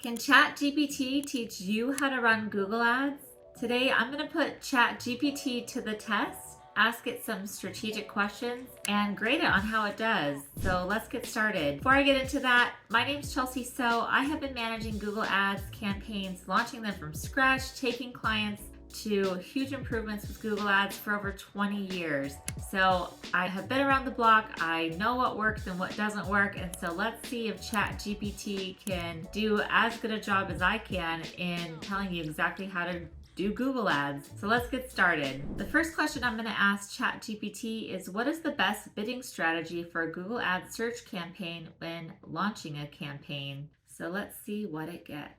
Can ChatGPT teach you how to run Google Ads? Today, I'm going to put ChatGPT to the test, ask it some strategic questions, and grade it on how it does. So let's get started. Before I get into that, my name's Chelsea So. I have been managing Google Ads campaigns, launching them from scratch, taking clients to huge improvements with Google Ads for over 20 years. So I have been around the block. I know what works and what doesn't work. And so let's see if ChatGPT can do as good a job as I can in telling you exactly how to do Google Ads. So let's get started. The first question I'm going to ask ChatGPT is, what is the best bidding strategy for a Google Ads search campaign when launching a campaign? So let's see what it gets.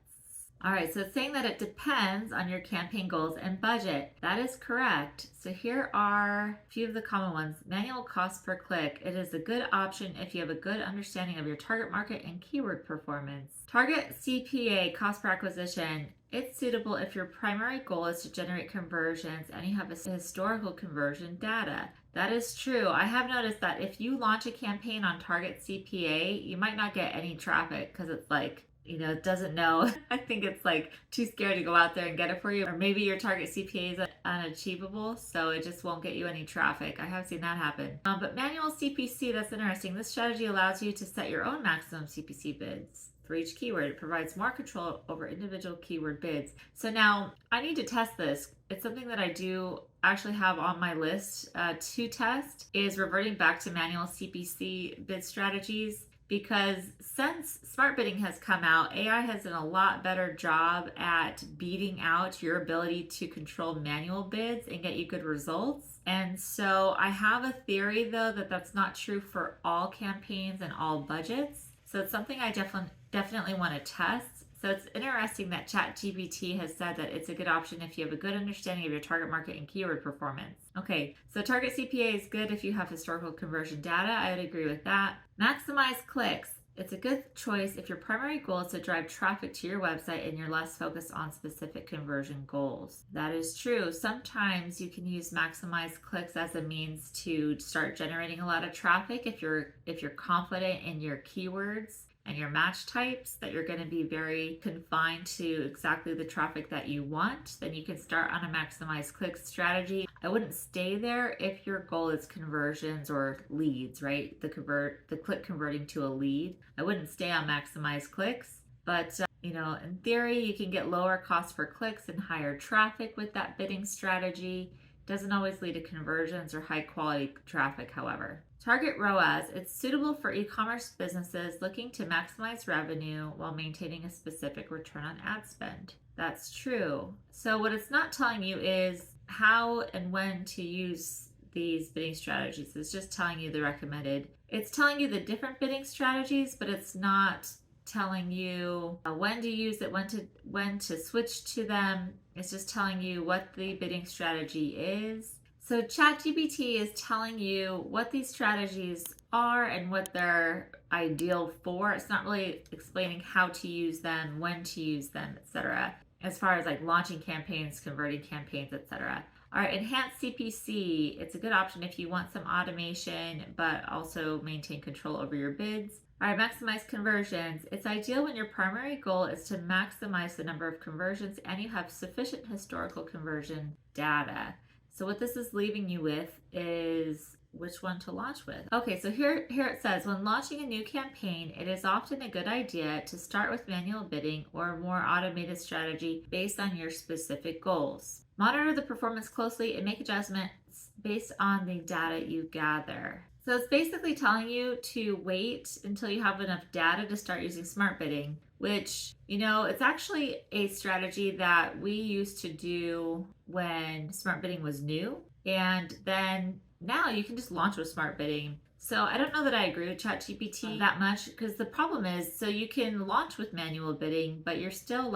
All right, so it's saying that it depends on your campaign goals and budget. That is correct. So here are a few of the common ones. Manual cost per click. It is a good option if you have a good understanding of your target market and keyword performance. Target CPA, cost per acquisition. It's suitable if your primary goal is to generate conversions and you have a historical conversion data. That is true. I have noticed that if you launch a campaign on Target CPA, you might not get any traffic because it's like, it doesn't know. I think it's like too scared to go out there and get it for you. Or maybe your target CPA is unachievable, so it just won't get you any traffic. I have seen that happen. But manual CPC, that's interesting. This strategy allows you to set your own maximum CPC bids for each keyword. It provides more control over individual keyword bids. So now I need to test this. It's something that I do actually have on my list to test, is reverting back to manual CPC bid strategies. Because since smart bidding has come out, AI has done a lot better job at beating out your ability to control manual bids and get you good results. And so I have a theory, though, that that's not true for all campaigns and all budgets. So it's something I definitely want to test. So it's interesting that ChatGPT has said that it's a good option if you have a good understanding of your target market and keyword performance. Okay, so target CPA is good if you have historical conversion data. I would agree with that. Maximize clicks. It's a good choice if your primary goal is to drive traffic to your website and you're less focused on specific conversion goals. That is true. Sometimes you can use maximize clicks as a means to start generating a lot of traffic if you're confident in your keywords and your match types, that you're going to be very confined to exactly the traffic that you want, then you can start on a maximize clicks strategy. I wouldn't stay there if your goal is conversions or leads, right? The click converting to a lead. I wouldn't stay on maximize clicks, but in theory, you can get lower cost per clicks and higher traffic with that bidding strategy. Doesn't always lead to conversions or high quality traffic, however. Target ROAS. It's suitable for e-commerce businesses looking to maximize revenue while maintaining a specific return on ad spend. That's true. So what it's not telling you is how and when to use these bidding strategies. It's just telling you the recommended. It's telling you the different bidding strategies, but it's not telling you when to use it, when to switch to them. It's just telling you what the bidding strategy is. So ChatGPT is telling you what these strategies are and what they're ideal for. It's not really explaining how to use them, when to use them, etc. As far as like launching campaigns, converting campaigns, etc. All right, enhanced CPC. It's a good option if you want some automation, but also maintain control over your bids. All right, maximize conversions. It's ideal when your primary goal is to maximize the number of conversions and you have sufficient historical conversion data. So what this is leaving you with is which one to launch with. Okay, so here it says, when launching a new campaign, it is often a good idea to start with manual bidding or a more automated strategy based on your specific goals. Monitor the performance closely and make adjustments based on the data you gather. So it's basically telling you to wait until you have enough data to start using smart bidding, which, it's actually a strategy that we used to do when smart bidding was new. And then now you can just launch with smart bidding. So I don't know that I agree with ChatGPT that much, because the problem is, so you can launch with manual bidding, but you're still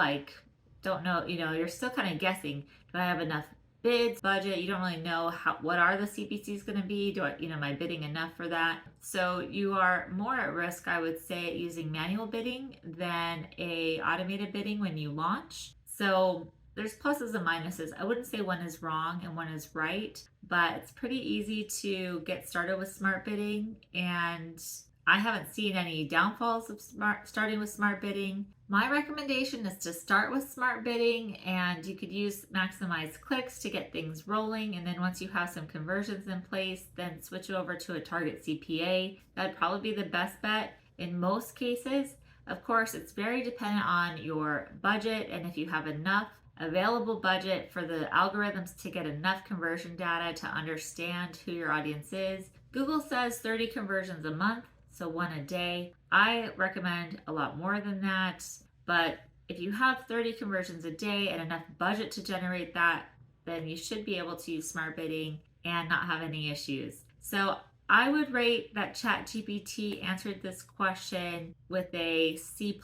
don't know, you're still kind of guessing, do I have enough bids, budget? You don't really know what are the CPCs going to be? Am I bidding enough for that? So you are more at risk, I would say, using manual bidding than a automated bidding when you launch. So there's pluses and minuses. I wouldn't say one is wrong and one is right, but it's pretty easy to get started with smart bidding, and I haven't seen any downfalls of starting with smart bidding. My recommendation is to start with smart bidding, and you could use maximize clicks to get things rolling. And then once you have some conversions in place, then switch over to a target CPA. That'd probably be the best bet in most cases. Of course, it's very dependent on your budget and if you have enough available budget for the algorithms to get enough conversion data to understand who your audience is. Google says 30 conversions a month, so one a day. I recommend a lot more than that, but if you have 30 conversions a day and enough budget to generate that, then you should be able to use smart bidding and not have any issues. So I would rate that ChatGPT answered this question with a C+.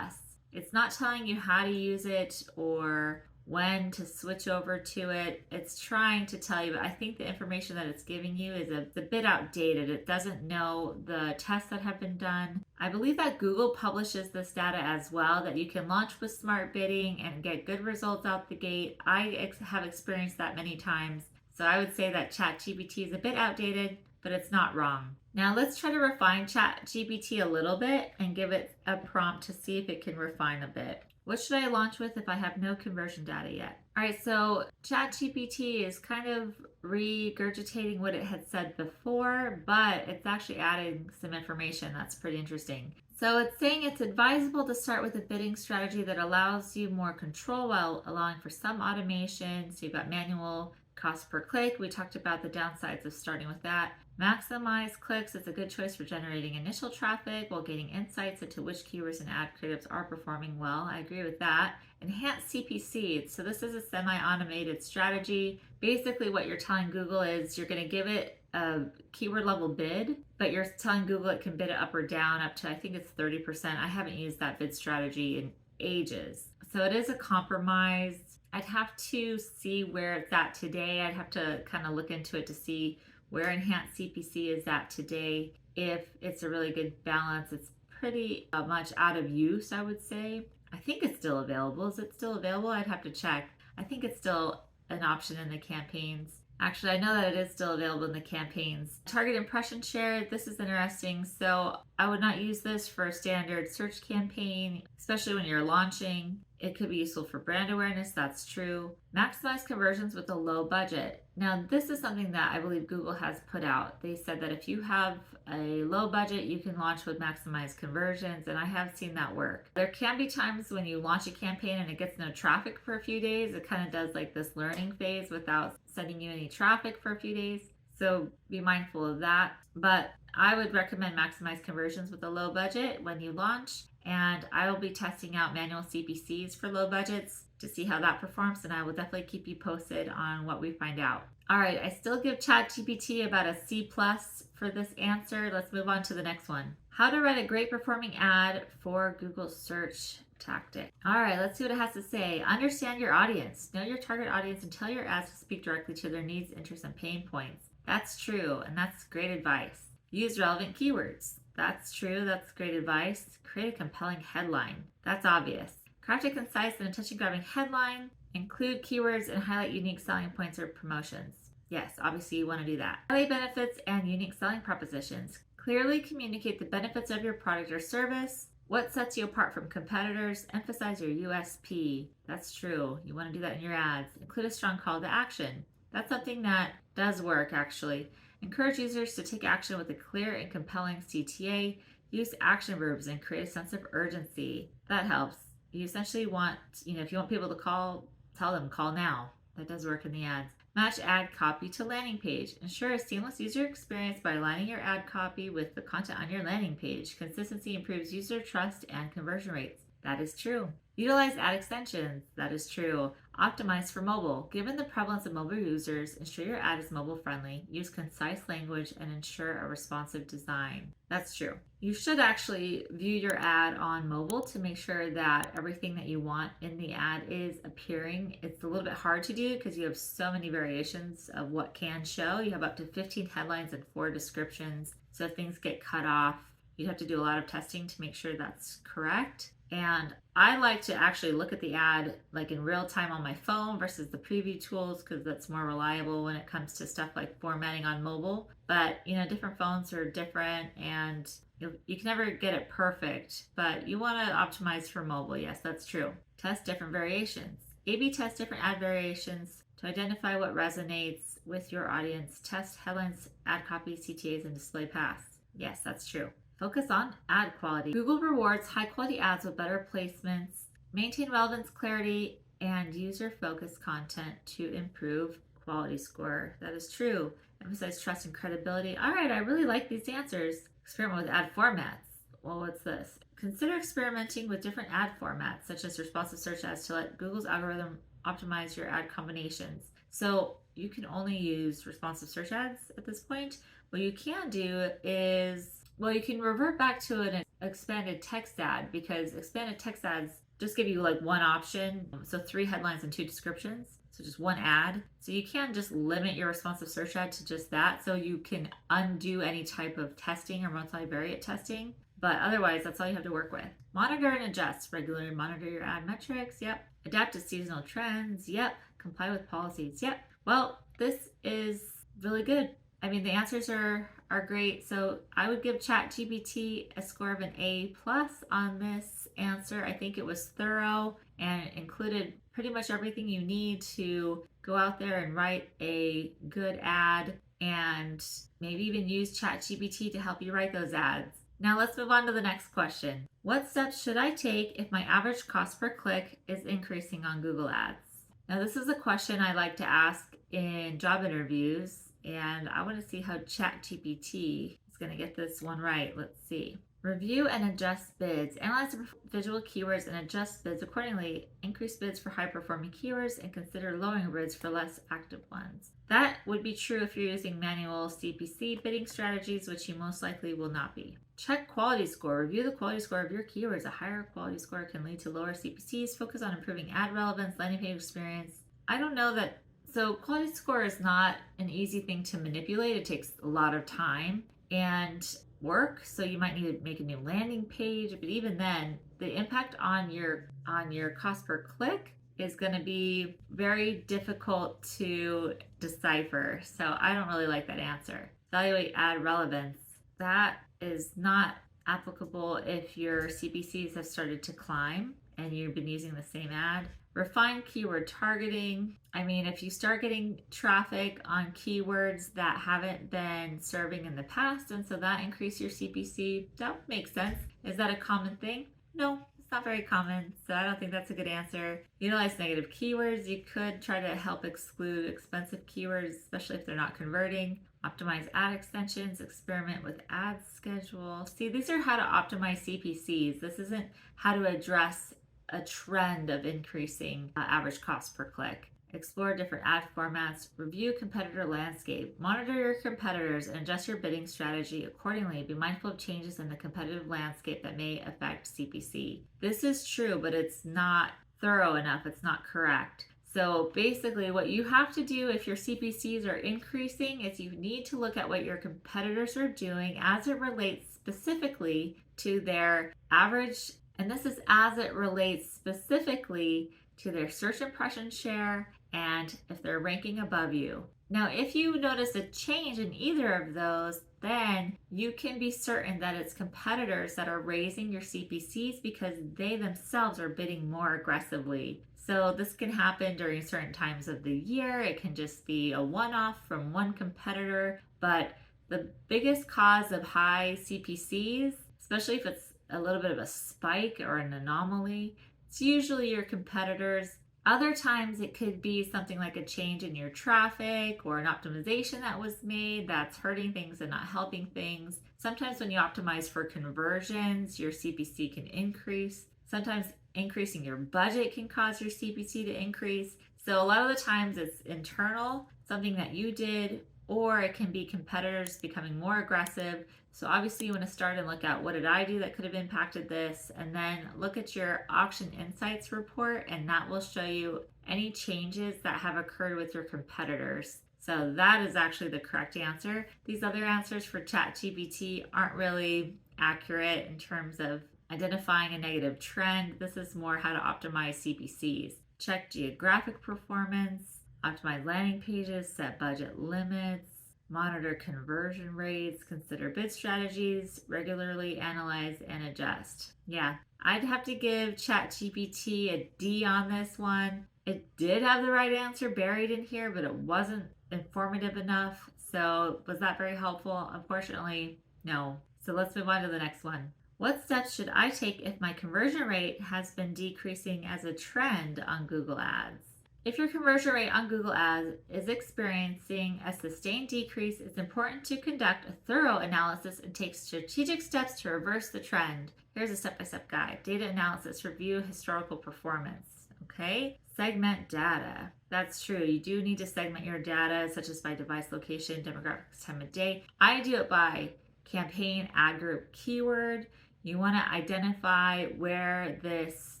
It's not telling you how to use it or when to switch over to it. It's trying to tell you, but I think the information that it's giving you is a bit outdated. It doesn't know the tests that have been done. I believe that Google publishes this data as well, that you can launch with smart bidding and get good results out the gate. I have experienced that many times. So I would say that ChatGPT is a bit outdated, but it's not wrong. Now let's try to refine ChatGPT a little bit and give it a prompt to see if it can refine a bit. What should I launch with if I have no conversion data yet? All right, so ChatGPT is kind of regurgitating what it had said before, but it's actually adding some information that's pretty interesting. So it's saying it's advisable to start with a bidding strategy that allows you more control while allowing for some automation. So you've got manual cost per click. We talked about the downsides of starting with that. Maximize clicks is a good choice for generating initial traffic while gaining insights into which keywords and ad creatives are performing well. I agree with that. Enhance CPC. So this is a semi-automated strategy. Basically what you're telling Google is you're going to give it a keyword level bid, but you're telling Google it can bid it up or down up to, I think it's 30%. I haven't used that bid strategy in ages. So it is a compromise. I'd have to see where it's at today. I'd have to kind of look into it to see where enhanced CPC is at today. If it's a really good balance, it's pretty much out of use, I would say. I think it's still available. Is it still available? I'd have to check. I think it's still an option in the campaigns. Actually, I know that it is still available in the campaigns. Target impression share, this is interesting. So I would not use this for a standard search campaign, especially when you're launching. It could be useful for brand awareness, that's true. Maximize conversions with a low budget. Now, this is something that I believe Google has put out. They said that if you have a low budget, you can launch with maximized conversions, and I have seen that work. There can be times when you launch a campaign and it gets no traffic for a few days. It kind of does like this learning phase without sending you any traffic for a few days. So be mindful of that. But I would recommend maximize conversions with a low budget when you launch. And I will be testing out manual CPCs for low budgets to see how that performs, and I will definitely keep you posted on what we find out. All right, I still give ChatGPT about a C+ for this answer. Let's move on to the next one. How to write a great performing ad for Google search tactic. All right, let's see what it has to say. Understand your audience. Know your target audience and tell your ads to speak directly to their needs, interests, and pain points. That's true, and that's great advice. Use relevant keywords. That's true. That's great advice. Create a compelling headline. That's obvious. Craft a concise and attention-grabbing headline. Include keywords and highlight unique selling points or promotions. Yes, obviously you want to do that. Highlight benefits and unique selling propositions. Clearly communicate the benefits of your product or service. What sets you apart from competitors? Emphasize your USP. That's true. You want to do that in your ads. Include a strong call to action. That's something that does work, actually. Encourage users to take action with a clear and compelling CTA. Use action verbs and create a sense of urgency. That helps. You essentially want, if you want people to call, tell them call now. That does work in the ads. Match ad copy to landing page. Ensure a seamless user experience by aligning your ad copy with the content on your landing page. Consistency improves user trust and conversion rates. That is true. Utilize ad extensions. That is true. Optimize for mobile. Given the prevalence of mobile users, ensure your ad is mobile friendly. Use concise language and ensure a responsive design. That's true. You should actually view your ad on mobile to make sure that everything that you want in the ad is appearing. It's a little bit hard to do because you have so many variations of what can show. You have up to 15 headlines and 4 descriptions. So if things get cut off, you'd have to do a lot of testing to make sure that's correct. And I like to actually look at the ad like in real time on my phone versus the preview tools because that's more reliable when it comes to stuff like formatting on mobile. But different phones are different, and you can never get it perfect, but you want to optimize for mobile. Yes, that's true. Test different variations. A/B test different ad variations to identify what resonates with your audience. Test headlines, ad copy, CTAs, and display paths. Yes, that's true. Focus on ad quality. Google rewards high quality ads with better placements. Maintain relevance, clarity, and user focused content to improve quality score. That is true. Emphasize trust and credibility. All right, I really like these answers. Experiment with ad formats. Well, what's this? Consider experimenting with different ad formats, such as responsive search ads, to let Google's algorithm optimize your ad combinations. So you can only use responsive search ads at this point. What you can do is, well, you can revert back to an expanded text ad, because expanded text ads just give you like one option. So 3 headlines and 2 descriptions. So just one ad. So you can just limit your responsive search ad to just that. So you can undo any type of testing or multivariate testing. But otherwise, that's all you have to work with. Monitor and adjust. Regularly monitor your ad metrics. Yep. Adapt to seasonal trends. Yep. Comply with policies. Yep. Well, this is really good. I mean, the answers are great. So I would give ChatGPT a score of an A plus on this answer. I think it was thorough and included pretty much everything you need to go out there and write a good ad, and maybe even use ChatGPT to help you write those ads. Now let's move on to the next question. What steps should I take if my average cost per click is increasing on Google Ads? Now this is a question I like to ask in job interviews, and I want to see how ChatGPT is going to get this one right. Let's see. Review and adjust bids. Analyze the visual keywords and adjust bids accordingly. Increase bids for high-performing keywords and consider lowering bids for less active ones. That would be true if you're using manual CPC bidding strategies, which you most likely will not be. Check quality score. Review the quality score of your keywords. A higher quality score can lead to lower CPCs. Focus on improving ad relevance, landing page experience. I don't know that. So quality score is not an easy thing to manipulate. It takes a lot of time and work, so you might need to make a new landing page, but even then the impact on your cost per click is going to be very difficult to decipher. So I don't really like that answer. Evaluate ad relevance. That is not applicable if your CPCs have started to climb and you've been using the same ad. Refine keyword targeting. I mean, if you start getting traffic on keywords that haven't been serving in the past, and so that increase your CPC, that makes sense. Is that a common thing? No, it's not very common, so I don't think that's a good answer. Utilize negative keywords. You could try to help exclude expensive keywords, especially if they're not converting. Optimize ad extensions. Experiment with ad schedule. See, these are how to optimize CPCs. This isn't how to address a trend of increasing average cost per click. Explore different ad formats. Review competitor landscape. Monitor your competitors and adjust your bidding strategy accordingly. Be mindful of changes in the competitive landscape that may affect CPC. This is true, but it's not thorough enough. It's not correct. So basically what you have to do if your CPCs are increasing is you need to look at what your competitors are doing as it relates specifically to their average, and this is as it relates specifically to their search impression share and if they're ranking above you. Now, if you notice a change in either of those, then you can be certain that it's competitors that are raising your CPCs because they themselves are bidding more aggressively. So this can happen during certain times of the year. It can just be a one-off from one competitor, but the biggest cause of high CPCs, especially if it's a little bit of a spike or an anomaly, it's usually your competitors. Other times it could be something like a change in your traffic or an optimization that was made that's hurting things and not helping things. Sometimes when you optimize for conversions, your CPC can increase. Sometimes increasing your budget can cause your CPC to increase. So a lot of the times it's internal, something that you did, or it can be competitors becoming more aggressive. So obviously you want to start and look at what did I do that could have impacted this, and then look at your auction insights report, and that will show you any changes that have occurred with your competitors. So that is actually the correct answer. These other answers for ChatGPT aren't really accurate in terms of Identifying a negative trend. This is more how to optimize CPCs. Check geographic performance. Optimize landing pages. Set budget limits. Monitor conversion rates. Consider bid strategies. Regularly analyze and adjust. Yeah, I'd have to give ChatGPT a D on this one. It did have the right answer buried in here, but it wasn't informative enough. So, was that very helpful? Unfortunately, no. So, let's move on to the next one. What steps should I take if my conversion rate has been decreasing as a trend on Google Ads? If your conversion rate on Google Ads is experiencing a sustained decrease, it's important to conduct a thorough analysis and take strategic steps to reverse the trend. Here's a step-by-step guide. Data analysis, review historical performance. Okay, segment data. That's true. You do need to segment your data, such as by device location, demographics, time of day. I do it by campaign, ad group, keyword. You want to identify where this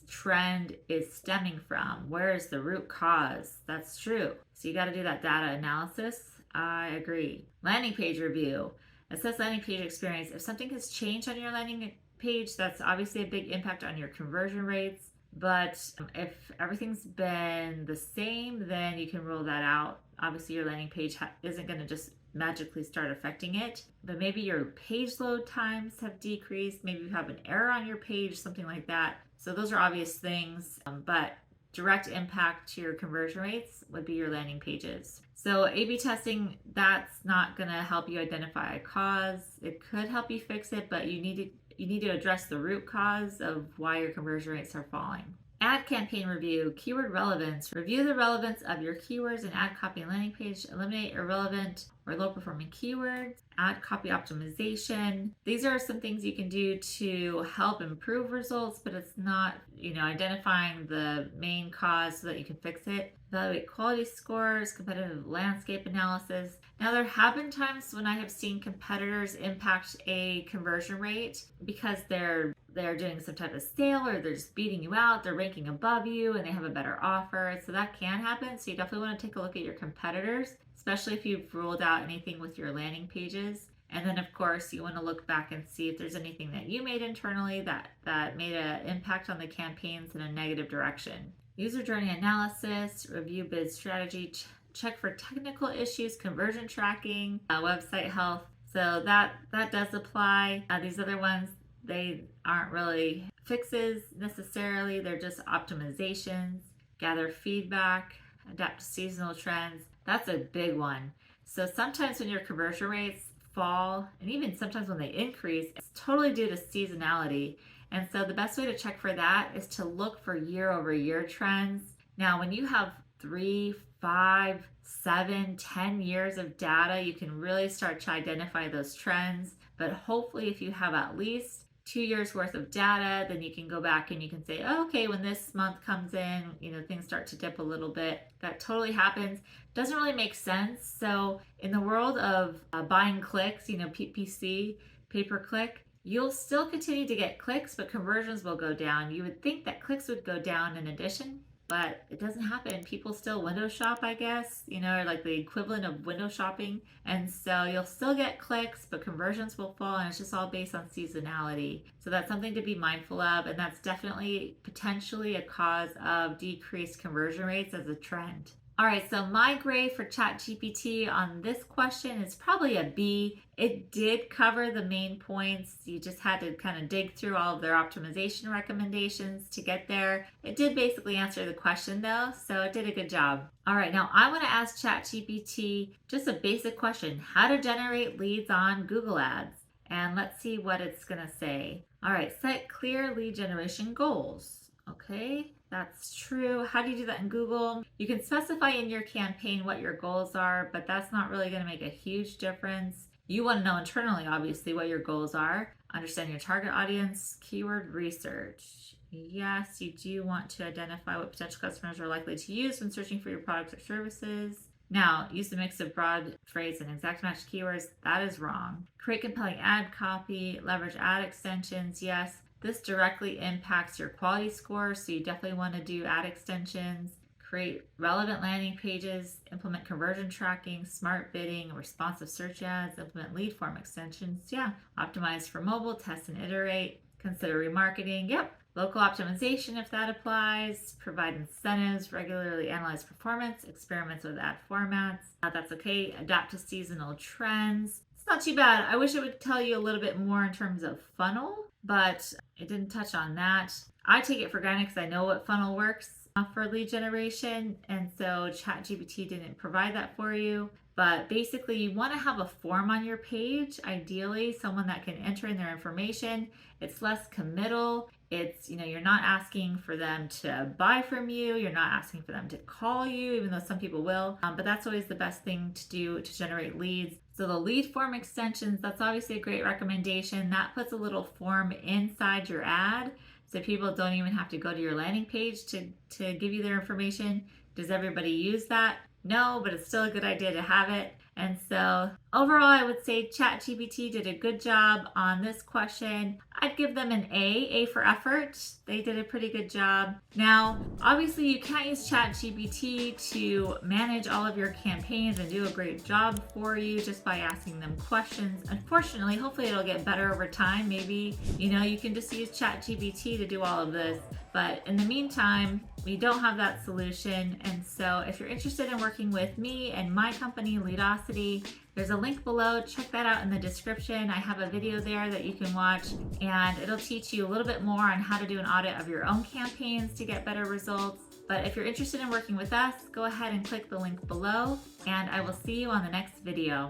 trend is stemming from. Where is the root cause? That's true. So you got to do that data analysis. I agree. Landing page review. Assess landing page experience. If something has changed on your landing page, that's obviously a big impact on your conversion rates. But if everything's been the same, then you can rule that out. Obviously, your landing page isn't going to just magically start affecting it, but maybe your page load times have decreased. Maybe you have an error on your page, something like that. So those are obvious things, but direct impact to your conversion rates would be your landing pages. So A/B testing, that's not going to help you identify a cause. It could help you fix it, but you need to address the root cause of why your conversion rates are falling. Ad campaign review, keyword relevance. Review the relevance of your keywords and ad copy and landing page. Eliminate irrelevant or low performing keywords. Ad copy optimization. These are some things you can do to help improve results, but it's not, identifying the main cause so that you can fix it. Evaluate quality scores, competitive landscape analysis. Now, there have been times when I have seen competitors impact a conversion rate because they're doing some type of sale, or they're just beating you out, they're ranking above you, and they have a better offer. So that can happen. So you definitely want to take a look at your competitors, especially if you've ruled out anything with your landing pages. And then, of course, you want to look back and see if there's anything that you made internally that made an impact on the campaigns in a negative direction. User journey analysis, review bid strategy, check for technical issues, conversion tracking, website health. So that does apply. These other ones, they aren't really fixes necessarily. They're just optimizations. Gather feedback, adapt to seasonal trends. That's a big one. So sometimes when your conversion rates fall, and even sometimes when they increase, it's totally due to seasonality. And so the best way to check for that is to look for year-over-year trends. Now, when you have 3, 5, 7, 10 years of data, you can really start to identify those trends. But hopefully, if you have at least 2 years worth of data, then you can go back and you can say, oh, okay, when this month comes in, things start to dip a little bit. That totally happens. Doesn't really make sense. So in the world of buying clicks, PPC, pay-per-click, you'll still continue to get clicks, but conversions will go down. You would think that clicks would go down in addition, but it doesn't happen. People still window shop, I guess, or like the equivalent of window shopping. And so you'll still get clicks, but conversions will fall, and it's just all based on seasonality. So that's something to be mindful of, and that's definitely potentially a cause of decreased conversion rates as a trend. All right, so my grade for ChatGPT on this question is probably a B. It did cover the main points. You just had to kind of dig through all of their optimization recommendations to get there. It did basically answer the question though, so it did a good job. All right, now I want to ask ChatGPT just a basic question: how to generate leads on Google Ads. And let's see what it's going to say. All right, set clear lead generation goals. Okay, that's true. How do you do that in Google? You can specify in your campaign what your goals are, but that's not really going to make a huge difference. You want to know internally, obviously, what your goals are. Understand your target audience, keyword research. Yes, you do want to identify what potential customers are likely to use when searching for your products or services. Now, use the mix of broad phrase and exact match keywords. That is wrong. Create compelling ad copy, leverage ad extensions. Yes. This directly impacts your quality score, so you definitely want to do ad extensions. Create relevant landing pages, implement conversion tracking, smart bidding, responsive search ads, implement lead form extensions. Yeah, optimize for mobile, test and iterate. Consider remarketing. Yep. Local optimization if that applies. Provide incentives. Regularly analyze performance. Experiments with ad formats. That's okay. Adapt to seasonal trends. It's not too bad. I wish it would tell you a little bit more in terms of funnel, but it didn't touch on that. I take it for granted because I know what funnel works for lead generation, and so ChatGPT didn't provide that for you. But basically, you want to have a form on your page, ideally, someone that can enter in their information. It's less committal. It's, you're not asking for them to buy from you. You're not asking for them to call you, even though some people will. But that's always the best thing to do to generate leads. So the lead form extensions, that's obviously a great recommendation. That puts a little form inside your ad, so people don't even have to go to your landing page to give you their information. Does everybody use that? No, but it's still a good idea to have it. And so overall, I would say ChatGPT did a good job on this question. I'd give them an A for effort. They did a pretty good job. Now, obviously you can't use ChatGPT to manage all of your campaigns and do a great job for you just by asking them questions. Unfortunately, hopefully it'll get better over time. Maybe, you can just use ChatGPT to do all of this. But in the meantime, we don't have that solution. And so if you're interested in working with me and my company, Leadosity, there's a link below. Check that out in the description. I have a video there that you can watch, and it'll teach you a little bit more on how to do an audit of your own campaigns to get better results. But if you're interested in working with us, go ahead and click the link below, and I will see you on the next video.